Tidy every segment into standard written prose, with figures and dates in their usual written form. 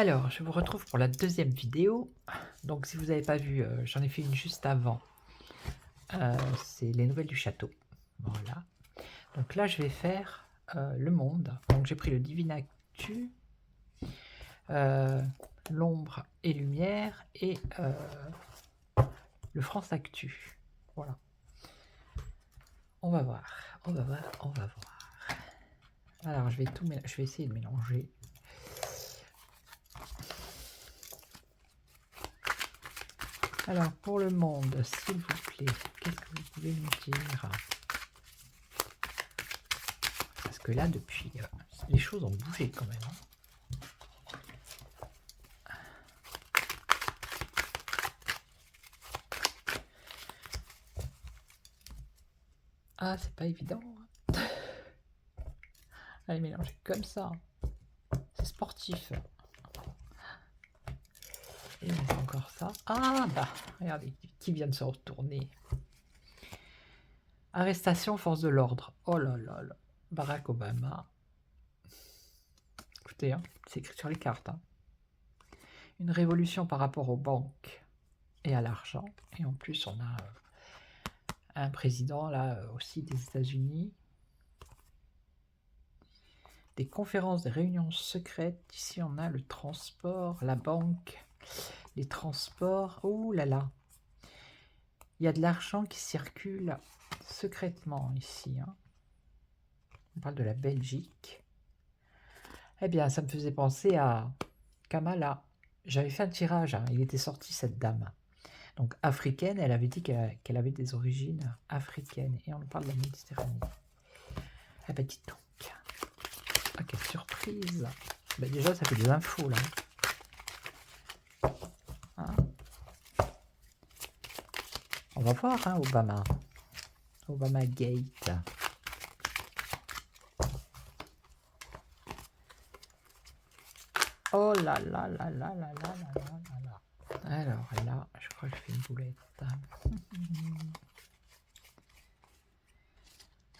Alors, je vous retrouve pour la deuxième vidéo. Donc, si vous n'avez pas vu, j'en ai fait une juste avant. C'est les nouvelles du château. Voilà. Donc là, je vais faire le monde. Donc, j'ai pris le Divinactu, l'ombre et lumière et le France Actu. Voilà. On va voir, on va voir, on va voir. Alors, je vais essayer de mélanger. Alors, pour le monde, s'il vous plaît, qu'est-ce que vous pouvez me dire? Parce que là, depuis, les choses ont bougé quand même. Ah, c'est pas évident. Allez, mélanger comme ça. C'est sportif. Et encore ça. Ah, bah, regardez, qui vient de se retourner. Arrestation, force de l'ordre. Oh là là là. Barack Obama. Écoutez, hein, c'est écrit sur les cartes. Hein. Une révolution par rapport aux banques et à l'argent. Et en plus, on a un président, là, aussi des États-Unis. Des conférences, des réunions secrètes. Ici, on a le transport, la banque, les transports. Oh là là. Il y a de l'argent qui circule secrètement ici. Hein. On parle de la Belgique. Eh bien, ça me faisait penser à Kamala. J'avais fait un tirage. Hein. Il était sorti, cette dame. Donc, africaine. Elle avait dit qu'elle avait des origines africaines. Et on parle de la Méditerranée. Ah bah, dites donc. Ah, quelle surprise. Bah, déjà, ça fait des infos, là. Hein. On va voir, hein, Obama. Obama Gate. Oh là là là là là là là là là. Alors là, je crois que je fais une boulette.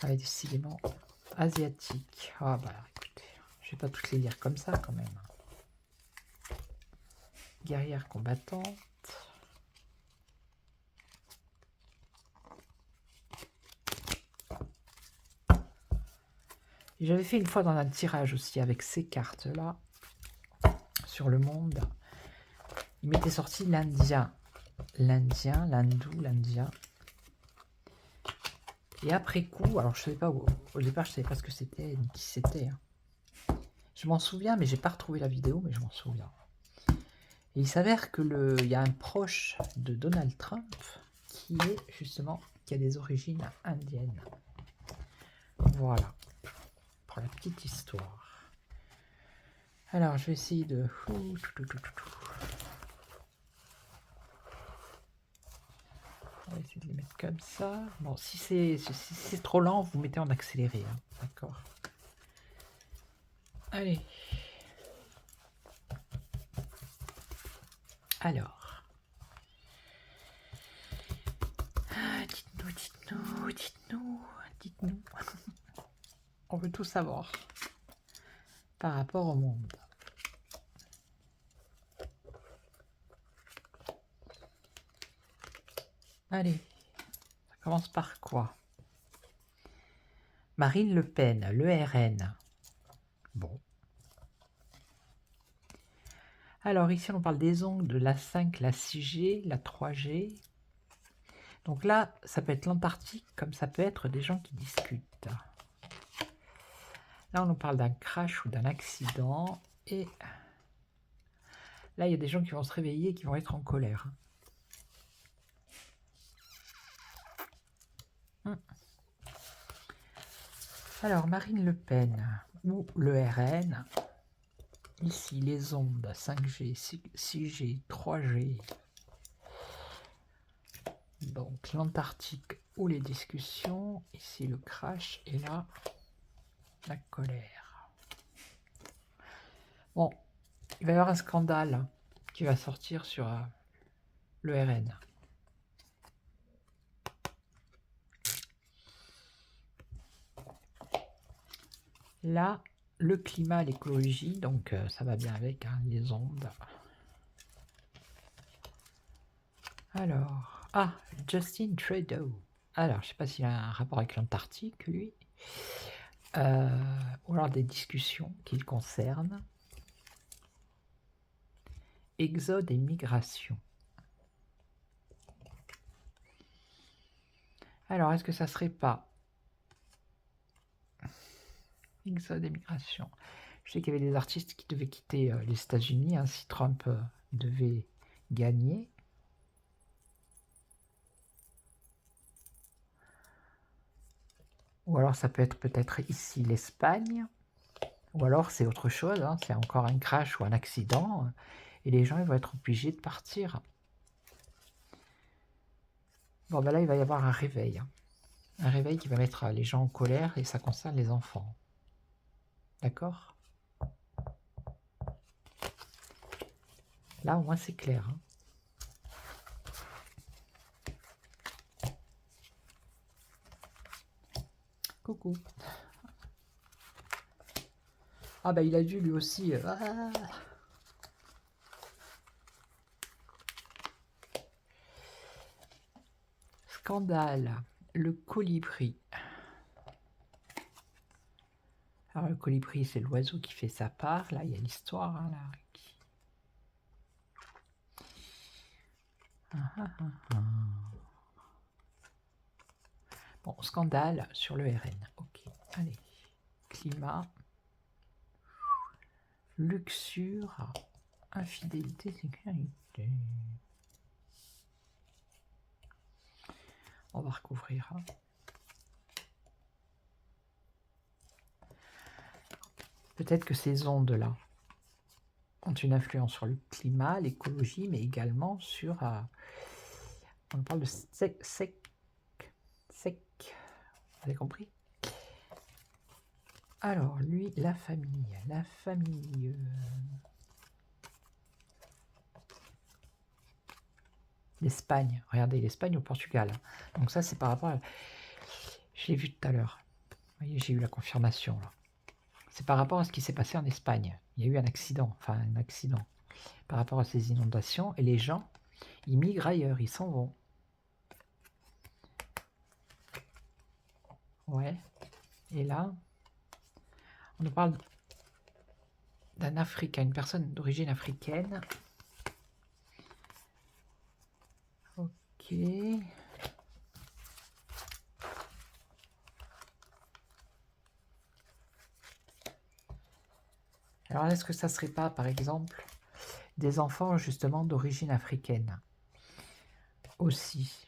Avec des ciments asiatiques. Ah bah écoutez, je vais pas toutes les lire comme ça quand même. Guerrière combattante. J'avais fait une fois dans un tirage aussi avec ces cartes-là, sur le monde. Il m'était sorti l'Indien. L'Indien, l'Hindou, l'Indien. Et après coup, alors je savais pas, au départ je savais pas ce que c'était, ni qui c'était. Hein. Je m'en souviens, mais j'ai pas retrouvé la vidéo, mais je m'en souviens. Et il s'avère que il y a un proche de Donald Trump qui est justement, qui a des origines indiennes. Voilà, pour la petite histoire. Alors, je vais essayer de... On va essayer de les mettre comme ça. Bon, si c'est trop lent, vous mettez en accéléré. Hein. D'accord. Allez. Alors. Dites-nous, dites-nous, dites-nous, dites-nous. On veut tout savoir par rapport au monde. Allez, ça commence par quoi? Marine Le Pen, l'ERN. Bon. Alors ici, on parle des ongles de la 5, la 6G, la 3G. Donc là, ça peut être l'Antarctique, comme ça peut être des gens qui discutent. Là, on nous parle d'un crash ou d'un accident. Et là, il y a des gens qui vont se réveiller et qui vont être en colère. Alors, Marine Le Pen ou le RN. Ici, les ondes 5G, 6G, 3G. Donc, l'Antarctique ou les discussions. Ici, le crash. Et là, la colère. Bon, il va y avoir un scandale qui va sortir sur le RN. Là, le climat, l'écologie, donc ça va bien avec hein, les ondes. Alors, Justin Trudeau. Alors, je sais pas s'il a un rapport avec l'Antarctique, lui. Ou alors des discussions qui le concernent. Exode et migration. Alors, est-ce que ça serait pas exode et migration? Je sais qu'il y avait des artistes qui devaient quitter les États-Unis hein, si Trump devait gagner. Ou alors ça peut être peut-être ici l'Espagne. Ou alors c'est autre chose, hein, c'est encore un crash ou un accident. Et les gens ils vont être obligés de partir. Bon ben là il va y avoir un réveil. Hein. Un réveil qui va mettre les gens en colère et ça concerne les enfants. D'accord? Là au moins c'est clair. Hein. Coucou. Ah bah il a dû lui aussi... Scandale. Le colibri. Alors le colibri c'est l'oiseau qui fait sa part. Là il y a l'histoire. Hein, là. Bon, scandale sur le RN. Ok, allez. Climat. Luxure. Infidélité, sécurité. On va recouvrir. Hein. Peut-être que ces ondes-là ont une influence sur le climat, l'écologie, mais également sur... on parle de sec. Vous avez compris? Alors, lui, la famille. L'Espagne. Regardez, l'Espagne au Portugal. Donc ça, c'est par rapport à... Je l'ai vu tout à l'heure. Vous voyez, j'ai eu la confirmation, là. C'est par rapport à ce qui s'est passé en Espagne. Il y a eu un accident, par rapport à ces inondations. Et les gens, ils migrent ailleurs, ils s'en vont. Ouais. Et là, on nous parle d'un Africain, une personne d'origine africaine. Ok. Alors, est-ce que ça serait pas, par exemple, des enfants justement d'origine africaine aussi?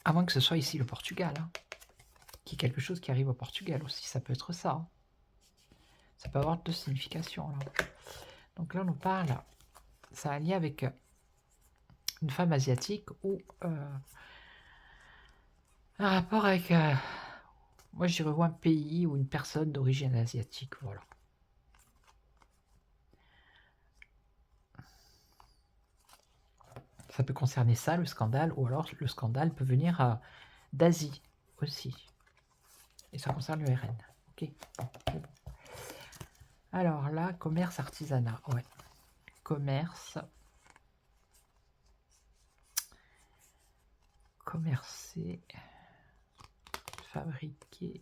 À moins que ce soit ici le Portugal, hein, qui est quelque chose qui arrive au Portugal aussi, ça peut être ça. Hein. Ça peut avoir deux significations là. Donc là, on nous parle, ça a un lien avec une femme asiatique ou un rapport avec, moi je dirais un pays ou une personne d'origine asiatique, voilà. Ça peut concerner ça, le scandale, ou alors le scandale peut venir d'Asie aussi. Et ça concerne le RN. Ok. Bon. Alors là, commerce, artisanat. Ouais. Commerce. Commercer. Fabriquer.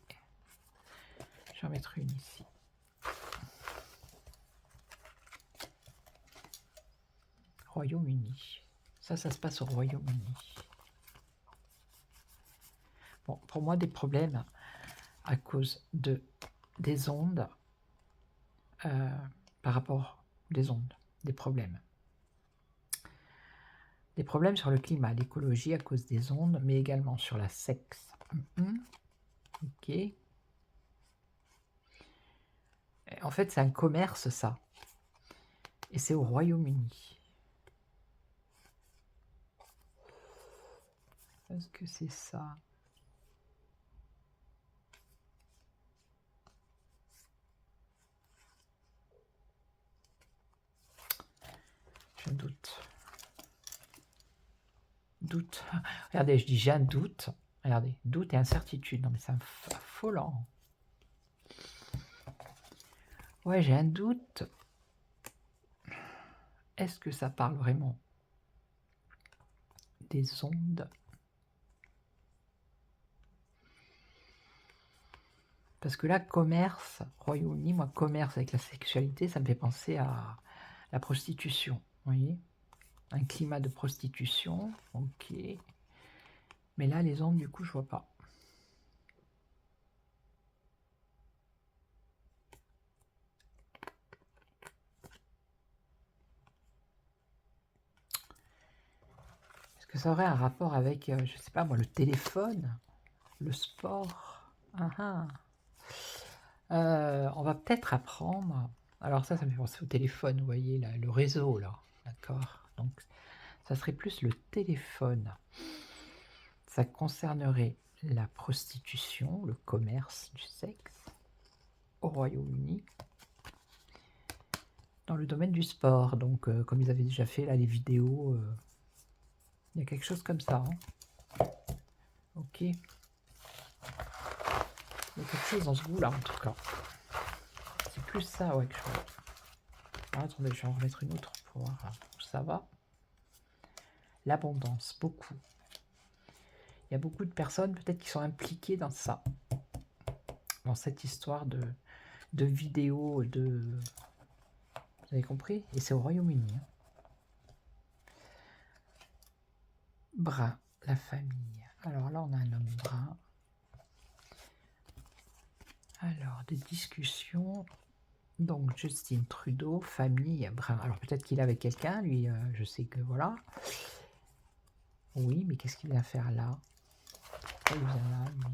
Je vais en mettre une ici. Royaume-Uni. Ça se passe au Royaume-Uni. Bon, pour moi, des problèmes à cause des ondes, par rapport des ondes, des problèmes. Des problèmes sur le climat, l'écologie à cause des ondes, mais également sur la sexe. Ok. Et en fait, c'est un commerce, ça. Et c'est au Royaume-Uni. Est-ce que c'est ça? doute. Regardez, je dis j'ai un doute. Regardez, doute et incertitude. Non mais c'est affolant. Ouais, j'ai un doute. Est-ce que ça parle vraiment des ondes? Parce que là, commerce, Royaume-Uni, moi, commerce avec la sexualité, ça me fait penser à la prostitution. Vous voyez? Un climat de prostitution, ok. Mais là, les ondes, du coup, je vois pas. Est-ce que ça aurait un rapport avec, je sais pas moi, le téléphone, le sport? On va peut-être apprendre. Alors ça me fait penser au téléphone, vous voyez, là, le réseau, là. D'accord? Donc, ça serait plus le téléphone. Ça concernerait la prostitution, le commerce du sexe au Royaume-Uni, dans le domaine du sport. Donc, comme ils avaient déjà fait là les vidéos, il y a quelque chose comme ça. Hein. Ok. Il y a quelque chose dans ce goût-là, en tout cas. C'est plus ça, ouais, que je vois. Ah, attendez, je vais en remettre une autre pour voir où ça va. L'abondance, beaucoup. Il y a beaucoup de personnes peut-être qui sont impliquées dans ça, dans cette histoire de vidéos, de... Vous avez compris? Et c'est au Royaume-Uni. Hein. Brun, la famille. Alors là, on a un homme brun. Alors, des discussions. Donc, Justin Trudeau, famille, brun. Alors, peut-être qu'il est avec quelqu'un, lui, je sais que voilà. Oui, mais qu'est-ce qu'il vient faire là? Pourquoi il vient là, lui?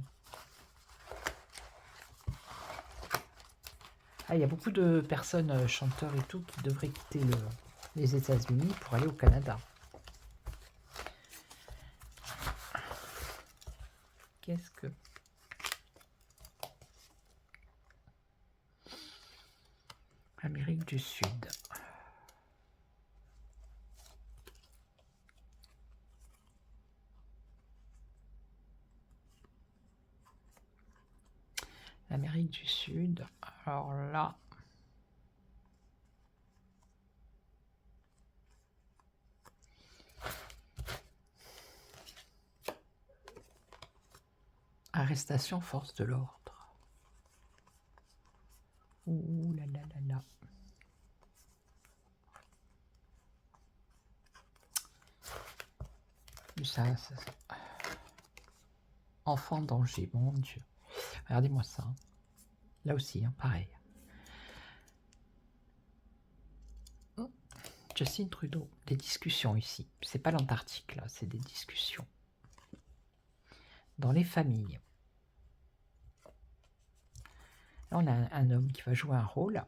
Ah, il y a beaucoup de personnes, chanteurs et tout, qui devraient quitter les États-Unis pour aller au Canada. Qu'est-ce que... Amérique du Sud. L'Amérique du Sud. Alors là... Arrestation, force de l'ordre. Ouh là là là là. Ça. Enfant danger, mon Dieu. Regardez-moi ça. Là aussi, hein, pareil. Justin Trudeau, des discussions ici. C'est pas l'Antarctique, là, c'est des discussions. Dans les familles. Là, on a un homme qui va jouer un rôle.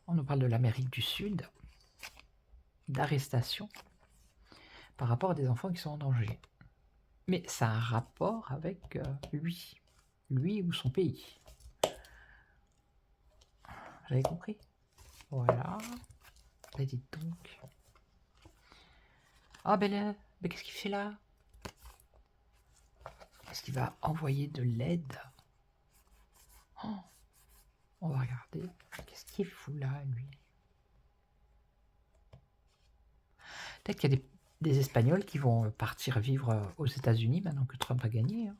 On nous parle de l'Amérique du Sud, d'arrestation, par rapport à des enfants qui sont en danger. Mais ça a un rapport avec lui ou son pays. Vous avez compris? Voilà. Là, dites donc. Ah, ben là, mais qu'est-ce qu'il fait là? Est-ce qu'il va envoyer de l'aide? Oh, on va regarder. Qu'est-ce qu'il fout là, lui? Peut-être qu'il y a des Espagnols qui vont partir vivre aux États-Unis maintenant que Trump a gagné. Hein.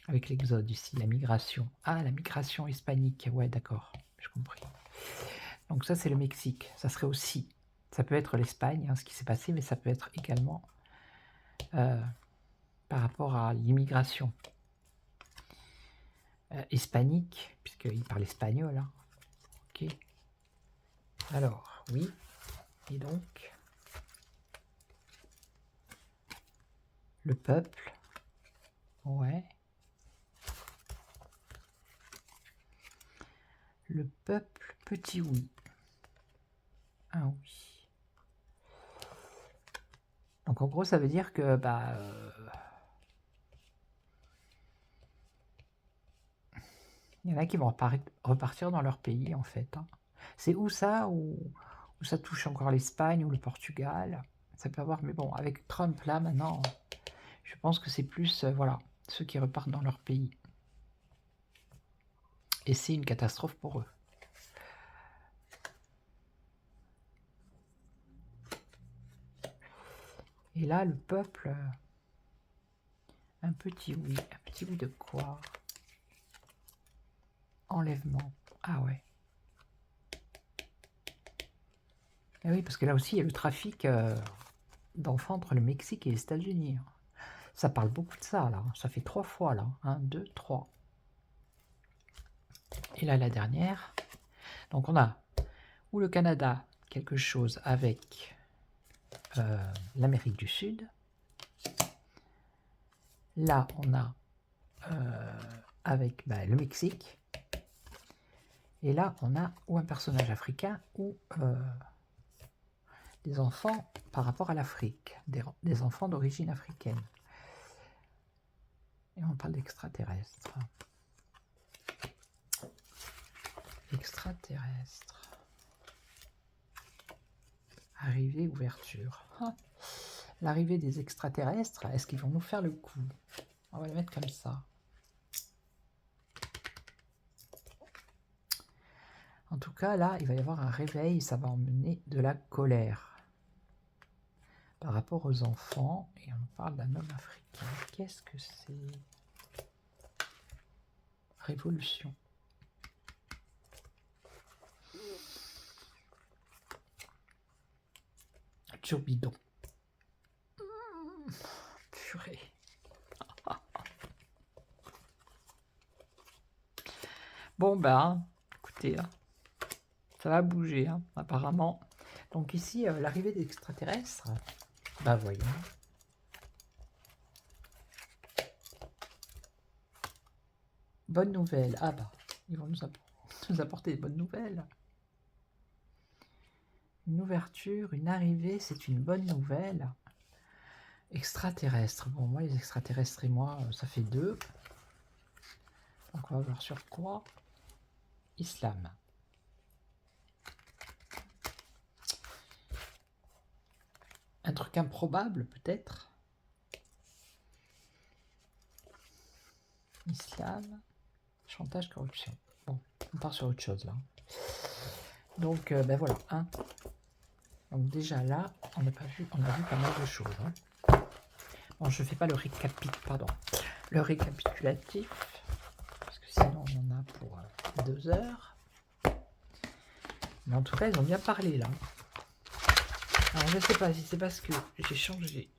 Avec l'exode ici, la migration. Ah, la migration hispanique. Ouais, d'accord, j'ai compris. Donc ça, c'est le Mexique. Ça serait aussi... Ça peut être l'Espagne, hein, ce qui s'est passé, mais ça peut être également par rapport à l'immigration hispanique, puisqu'il parle espagnol. Hein. Ok. Alors, oui. Et donc, le peuple. Ouais. Le peuple, petit oui. Ah oui. Donc en gros, ça veut dire que il y en a qui vont repartir dans leur pays en fait. Hein. C'est où ça? Où ou ça touche encore l'Espagne ou le Portugal. Ça peut avoir, mais bon, avec Trump là maintenant, je pense que c'est plus, voilà, ceux qui repartent dans leur pays. Et c'est une catastrophe pour eux. Et là, le peuple, un petit oui de quoi? Enlèvement. Ah ouais. Et oui, parce que là aussi, il y a le trafic d'enfants entre le Mexique et les États-Unis. Ça parle beaucoup de ça, là. Ça fait 3 fois, là. 1, 2, 3. Et là, la dernière. Donc, on a, ou le Canada, quelque chose avec l'Amérique du Sud. Là, on a avec le Mexique. Et là, on a ou un personnage africain ou des enfants par rapport à l'Afrique, des enfants d'origine africaine. Et on parle d'extraterrestres. Extraterrestres. Arrivée, ouverture. Ah. L'arrivée des extraterrestres, est-ce qu'ils vont nous faire le coup? On va les mettre comme ça. En tout cas, là, il va y avoir un réveil, ça va emmener de la colère par rapport aux enfants. Et on parle d'un homme africain. Qu'est-ce que c'est? Révolution. Turbidon. Purée. Bon, écoutez, ça va bouger, apparemment. Donc ici, l'arrivée des extraterrestres, voyons. Bonne nouvelle. Ah ils vont nous apporter des bonnes nouvelles. Une ouverture, une arrivée, c'est une bonne nouvelle. Extraterrestres. Bon, moi, les extraterrestres et moi, ça fait 2. Donc, on va voir sur quoi. Islam. Un truc improbable, peut-être. Islam. Chantage, corruption. Bon, on part sur autre chose, là. Donc, voilà. Donc, déjà, là, on a vu pas mal de choses. Bon, je ne fais pas le le récapitulatif, parce que sinon on en a pour 2 heures. Mais en tout cas, ils ont bien parlé là. Alors, je ne sais pas si c'est parce que j'ai changé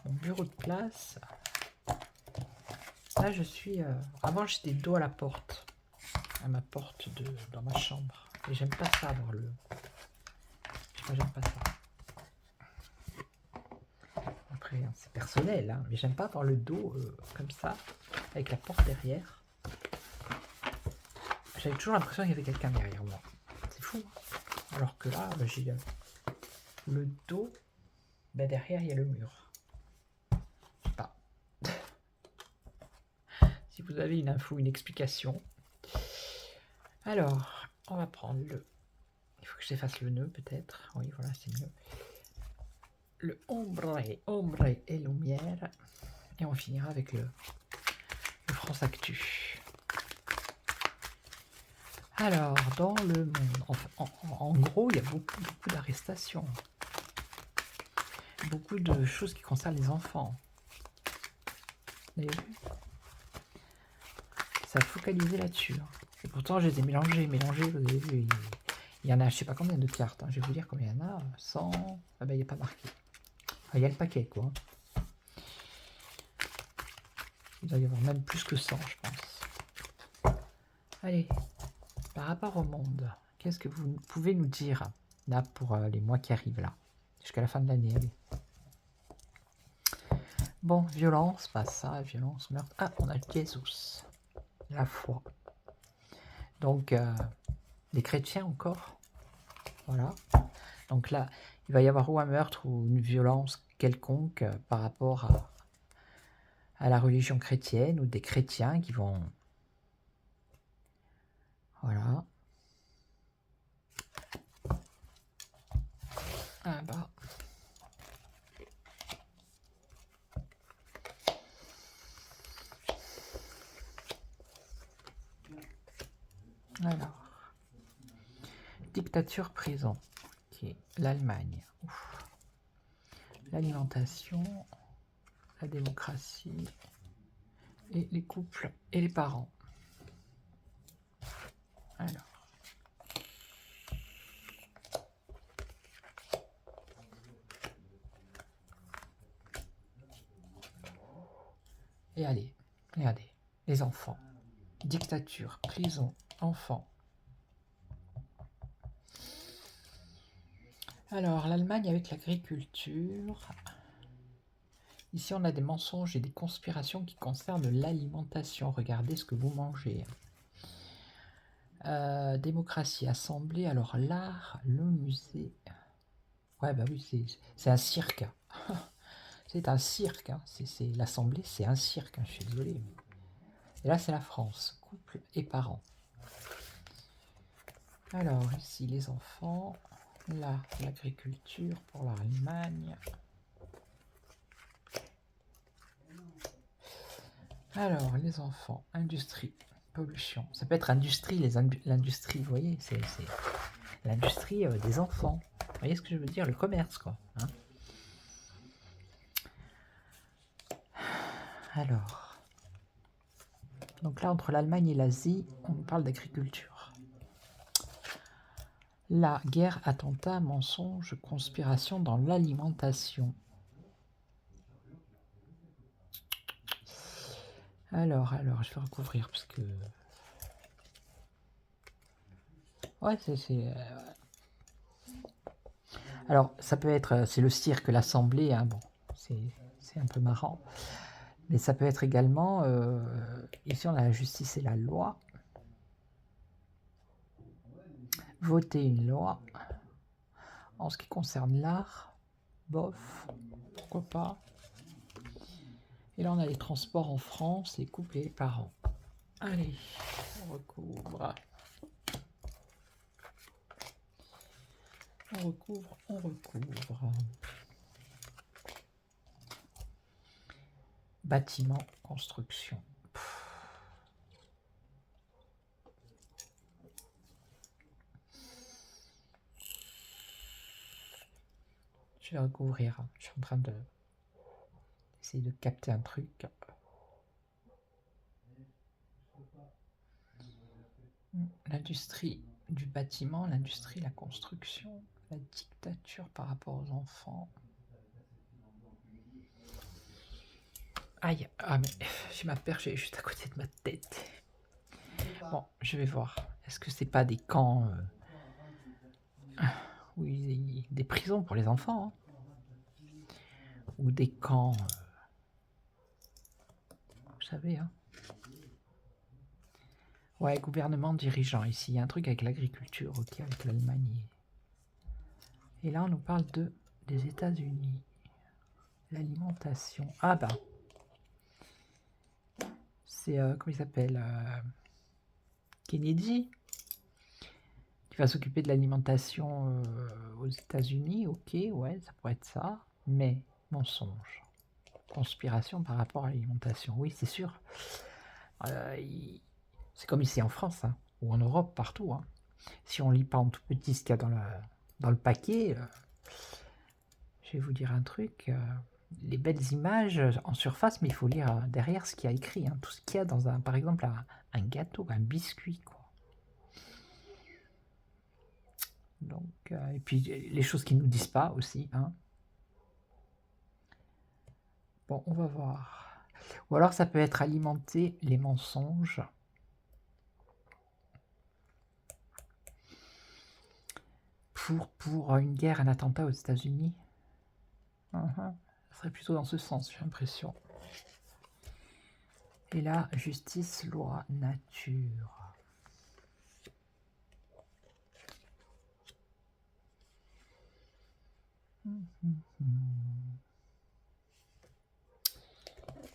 mon bureau de place. Là, je suis... avant, j'étais dos à la porte, à ma porte dans ma chambre. Et j'aime pas ça, avoir le... J'aime pas ça. Après, c'est personnel, mais j'aime pas avoir le dos comme ça, avec la porte derrière. J'avais toujours l'impression qu'il y avait quelqu'un derrière moi. C'est fou. Alors que là, j'ai le dos, derrière, il y a le mur. Je sais pas. Si vous avez une info, une explication. Alors, on va prendre le... Il faut que j'efface le nœud, peut-être. Oui, voilà, c'est mieux. Le ombre et lumière. Et on finira avec le France Actu. Alors, dans le monde, en gros, il y a beaucoup d'arrestations. Beaucoup de choses qui concernent les enfants. Vous avez vu? Ça a focalisé là-dessus. Et pourtant, je les ai mélangés, vous avez vu. Il y en a, je sais pas combien de cartes. Je vais vous dire combien il y en a. 100. Ah il n'y a pas marqué. Il y a le paquet, quoi. Il doit y avoir même plus que 100, je pense. Allez, par rapport au monde, qu'est-ce que vous pouvez nous dire là pour les mois qui arrivent là, jusqu'à la fin de l'année? Allez. Bon, violence, pas ça, violence, meurtre. Ah, on a le Jesus, la foi. Donc, les chrétiens encore. Voilà. Donc là, il va y avoir ou un meurtre ou une violence quelconque par rapport à la religion chrétienne ou des chrétiens qui vont... Voilà. Ah bah. Alors. Dictature, prison. Ok. L'Allemagne. L'alimentation, la démocratie, et les couples et les parents. Alors. Et allez, regardez, les enfants. Dictature, prison, enfants. Alors, l'Allemagne avec l'agriculture. Ici, on a des mensonges et des conspirations qui concernent l'alimentation. Regardez ce que vous mangez. Démocratie, assemblée. Alors, l'art, le musée. Ouais, bah oui, c'est un cirque. C'est un cirque. Hein. L'assemblée, c'est un cirque. Hein. Je suis désolé. Et là, c'est la France. Couple et parents. Alors, ici, les enfants. Là, l'agriculture pour l'Allemagne. Alors, les enfants, industrie, pollution. Ça peut être industrie, l'industrie, vous voyez, c'est l'industrie des enfants. Vous voyez ce que je veux dire? Le commerce, quoi. Hein. Alors, donc là, entre l'Allemagne et l'Asie, on nous parle d'agriculture. La guerre, attentat, mensonge, conspiration dans l'alimentation. Alors, je vais recouvrir parce que... Ouais, alors, ça peut être... C'est le cirque, l'assemblée, hein, bon, c'est un peu marrant. Mais ça peut être également... ici, on a la justice et la loi. Voter une loi. En ce qui concerne l'art, bof, pourquoi pas. Et là, on a les transports en France, les couples et les parents. Allez, on recouvre. On recouvre. Bâtiment, construction. Je vais recouvrir. Je suis en train d'essayer de capter un truc. L'industrie du bâtiment, l'industrie, la construction, la dictature par rapport aux enfants. Aïe, ah mais j'ai ma perche juste à côté de ma tête. Bon, je vais voir. Est-ce que c'est pas des camps... oui, des prisons pour les enfants, hein, ou des camps, vous savez, hein. Ouais, gouvernement dirigeant, ici, il y a un truc avec l'agriculture, ok, avec l'Allemagne. Et là, on nous parle des États-Unis, l'alimentation. Ah bah, c'est, comment il s'appelle, Kennedy, qui va s'occuper de l'alimentation aux États-Unis, ok, ouais, ça pourrait être ça, mais mensonge, conspiration par rapport à l'alimentation, oui, c'est sûr. C'est comme ici en France, hein, ou en Europe, partout. Hein. Si on lit pas en tout petit ce qu'il y a dans le paquet, je vais vous dire un truc, les belles images en surface, mais il faut lire derrière ce qu'il y a écrit, hein, tout ce qu'il y a dans par exemple, un gâteau, un biscuit, quoi. Donc, et puis les choses qui ne nous disent pas aussi. Hein. Bon, on va voir. Ou alors ça peut être alimenter les mensonges. Pour une guerre, un attentat aux États-Unis. Ça serait plutôt dans ce sens, j'ai l'impression. Et là, justice, loi, nature.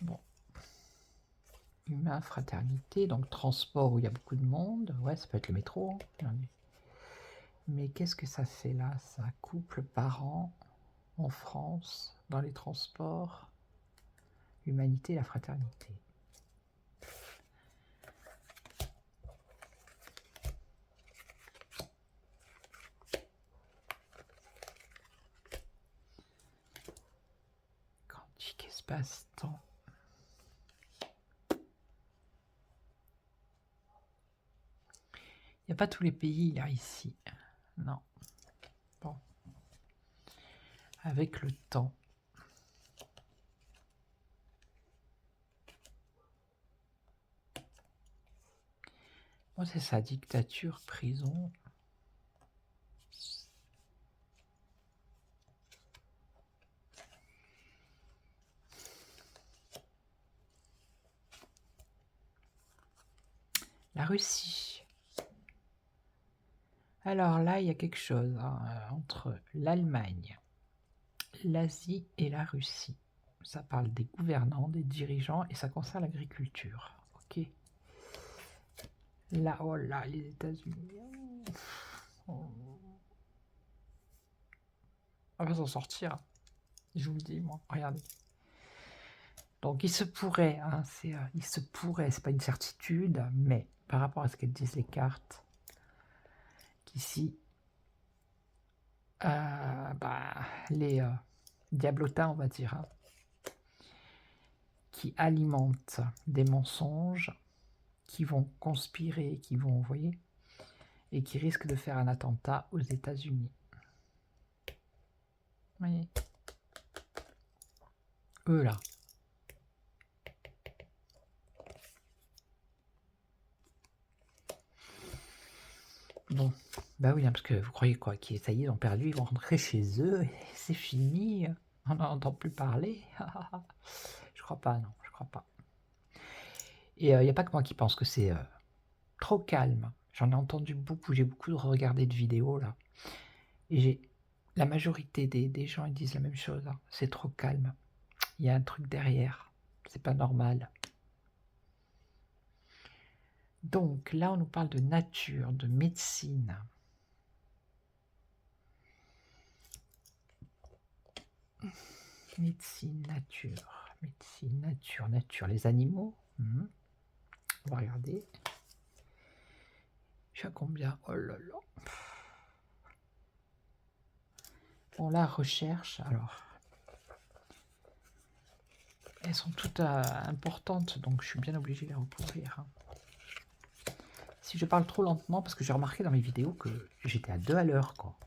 Bon. Humain, fraternité, donc transport où il y a beaucoup de monde. Ouais, ça peut être le métro. Hein. Mais qu'est-ce que ça fait là, ça? Couple, parents, en France, dans les transports, l'humanité et la fraternité. Quantique, espace-temps. Il n'y a pas tous les pays là, ici. Non. Bon. Avec le temps. Bon, c'est ça, dictature, prison. La Russie. Alors là, il y a quelque chose entre l'Allemagne, l'Asie et la Russie. Ça parle des gouvernants, des dirigeants et ça concerne l'agriculture. Ok. Là, oh là, les États-Unis. On va s'en sortir. Je vous le dis, moi. Regardez. Donc, il se pourrait, hein, il se pourrait, c'est pas une certitude, mais par rapport à ce qu'elles disent les cartes, qu'ici, les diablotins, on va dire, hein, qui alimentent des mensonges, qui vont conspirer, qui vont, vous voyez, et qui risquent de faire un attentat aux États-Unis. Vous voyez, eux là. Bon, bah oui, hein, parce que vous croyez quoi, ça y est, ils ont perdu, ils vont rentrer chez eux, et c'est fini, on n'en entend plus parler. Je crois pas, non, je crois pas. Et il n'y a pas que moi qui pense que c'est trop calme. J'en ai entendu beaucoup, j'ai beaucoup regardé de vidéos là. Et la majorité des gens ils disent la même chose, hein. C'est trop calme. Il y a un truc derrière. C'est pas normal. Donc là, on nous parle de nature, de médecine. Médecine, nature, les animaux. On va regarder. Je suis à combien? Oh là là. Bon, la recherche, alors. Elles sont toutes importantes, donc je suis bien obligé de les recouvrir. Hein. Si je parle trop lentement, parce que j'ai remarqué dans mes vidéos que j'étais à 2 à l'heure, quoi.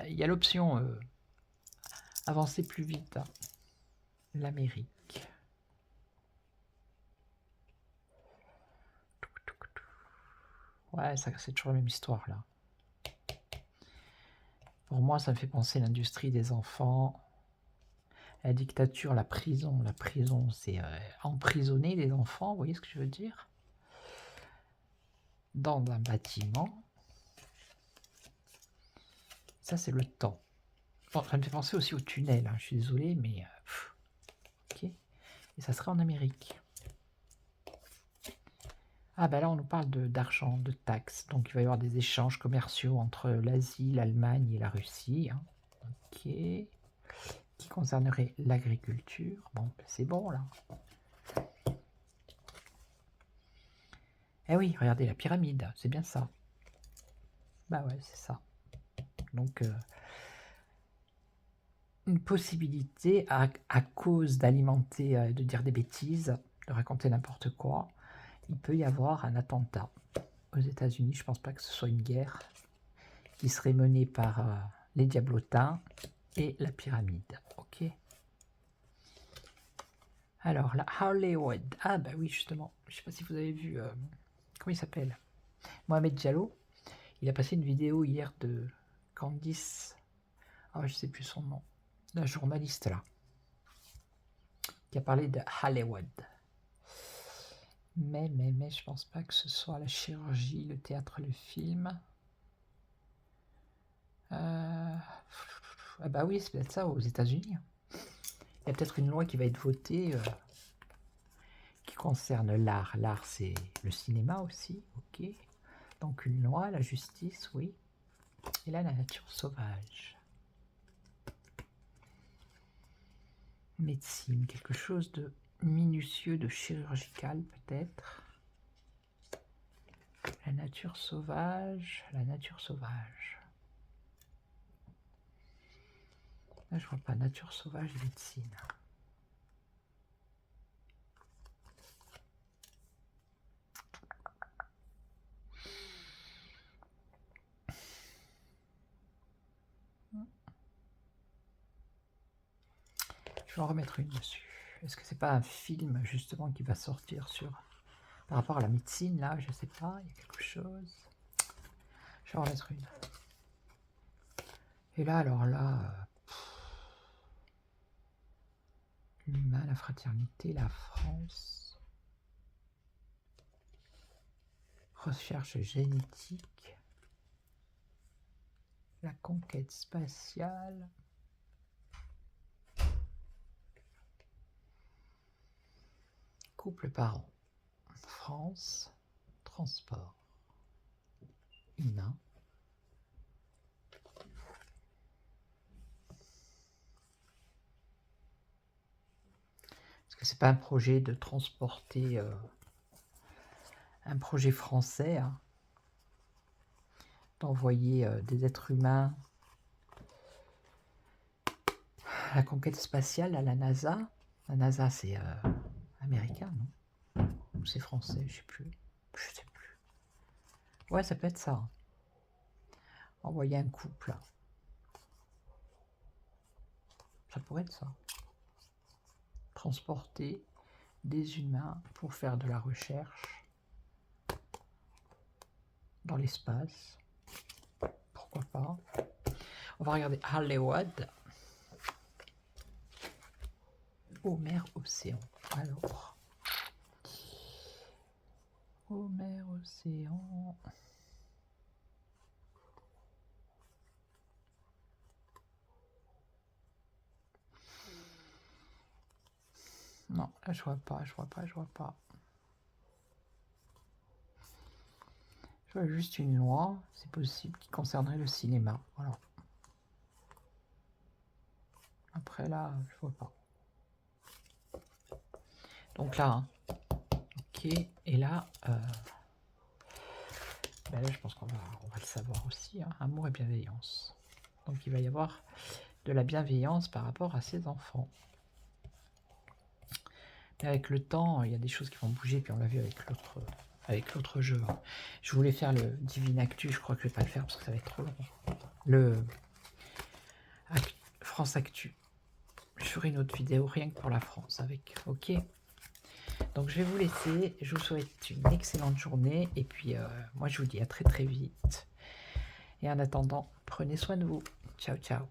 Il y a l'option avancer plus vite. Hein. L'Amérique. Ouais, ça c'est toujours la même histoire, là. Pour moi, ça me fait penser à l'industrie des enfants. La dictature, la prison. La prison, c'est emprisonner les enfants, vous voyez ce que je veux dire? Dans un bâtiment. Ça, c'est le temps. Bon, ça me fait penser aussi au tunnel, hein. Je suis désolé, mais... ok. Et ça serait en Amérique. Ah ben là, on nous parle d'argent, de taxes. Donc, il va y avoir des échanges commerciaux entre l'Asie, l'Allemagne et la Russie. Hein. Ok. Qui concernerait l'agriculture. Bon, ben c'est bon, là. Eh oui, regardez, la pyramide, c'est bien ça. Bah ouais, c'est ça. Donc, une possibilité à cause d'alimenter, de dire des bêtises, de raconter n'importe quoi, il peut y avoir un attentat aux États-Unis. Je pense pas que ce soit une guerre qui serait menée par les diablotins et la pyramide. Ok. Alors, la Hollywood. Ah bah oui, justement. Je sais pas si vous avez vu... comment il s'appelle? Mohamed Diallo. Il a passé une vidéo hier de Candice... Ah, je sais plus son nom. La journaliste, là. Qui a parlé de Hollywood. Mais je pense pas que ce soit la chirurgie, le théâtre, le film. Ah bah oui, c'est peut-être ça aux États-Unis. Il y a peut-être une loi qui va être votée qui concerne l'art. L'art, c'est le cinéma aussi, ok. Donc une loi, la justice, oui. Et là, la nature sauvage. Médecine, quelque chose de minutieux, de chirurgical peut-être. La nature sauvage, la nature sauvage. Là, je vois pas nature sauvage et médecine. Je vais en remettre une dessus. Est-ce que c'est pas un film justement qui va sortir sur par rapport à la médecine là? Je sais pas, il y a quelque chose. Je vais en remettre une. Et là, alors là, l'humain, la fraternité, la France, recherche génétique, la conquête spatiale, couple parent, France, transport, humain, est-ce que c'est pas un projet de transporter, un projet français, hein, d'envoyer des êtres humains à la conquête spatiale, à la NASA? La NASA, c'est américain, non? Ou c'est français, je sais plus. Je sais plus. Ouais, ça peut être ça. Envoyer un couple. Ça pourrait être ça. Transporter des humains pour faire de la recherche dans l'espace. Pourquoi pas? On va regarder Hollywood. Eau, mer, océan. Alors. Eau, mer, océan. Non, là je vois pas, je vois pas, je vois pas. Je vois juste une loi, c'est possible, qui concernerait le cinéma. Voilà. Après là, je vois pas. Donc là, hein. Ok, et là, ben là je pense qu'on va le savoir aussi, hein. Amour et bienveillance. Donc il va y avoir de la bienveillance par rapport à ses enfants. Mais avec le temps, il y a des choses qui vont bouger, puis on l'a vu avec l'autre jeu. Hein. Je voulais faire le Divine Actu, je crois que je vais pas le faire parce que ça va être trop long. Le France Actu. Je ferai une autre vidéo rien que pour la France avec. Ok. Donc je vais vous laisser. Je vous souhaite une excellente journée. Et puis moi je vous dis à très très vite. Et en attendant, prenez soin de vous. Ciao ciao.